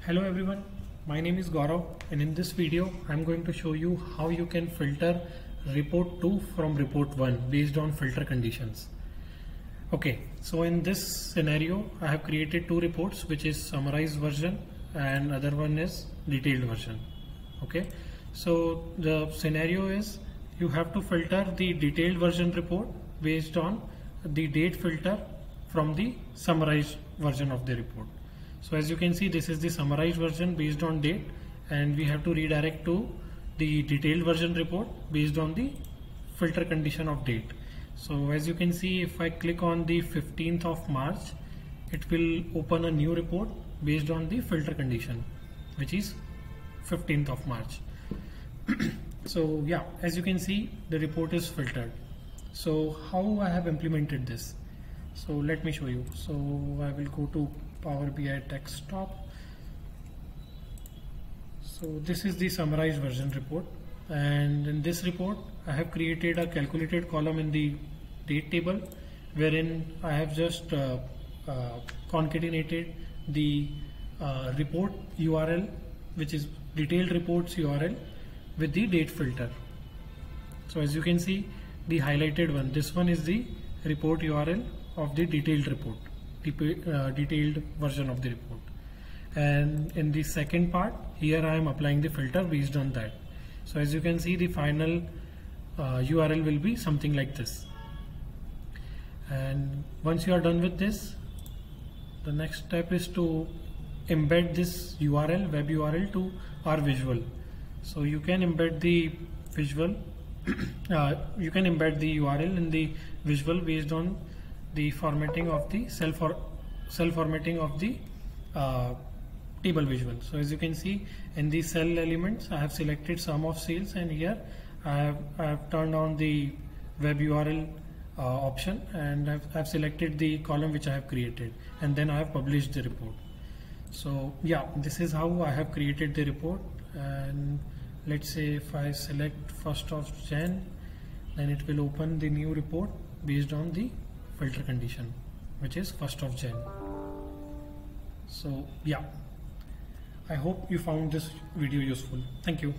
Hello everyone, my name is Gaurav and in this video I'm going to show you how you can filter report 2 from report 1 based on filter conditions. Okay, so in this scenario I have created two reports, which is summarized version and other one is detailed version. Okay, so the scenario is you have to filter the detailed version report based on the date filter from the summarized version of the report. So as you can see, this is the summarized version based on date, and we have to redirect to the detailed version report based on the filter condition of date. So as you can see, if I click on the 15th of March, it will open a new report based on the filter condition, which is 15th of March. So yeah, as you can see, the report is filtered. So how I have implemented this? So let me show you. So I will go to Power BI desktop. So this is the summarized version report, and in this report I have created a calculated column in the date table, wherein I have just concatenated the report URL, which is detailed reports URL, with the date filter. So as you can see, the highlighted one, this one is the report URL of the detailed report, detailed version of the report, and in the second part here I am applying the filter based on that. So as you can see, the final URL will be something like this. And once you are done with this, the next step is to embed this URL, web URL, to our visual. So you can embed the visual you can embed the URL in the visual based on the formatting of the cell formatting of the table visual. So as you can see, in the cell elements I have selected sum of sales, and here I have turned on the web URL option, and I have selected the column which I have created, and then I have published the report. So yeah, this is how I have created the report. And let's say if I select 1st of Jan, then it will open the new report based on the filter condition, which is 1st of Jan. So yeah, I hope you found this video useful. Thank you.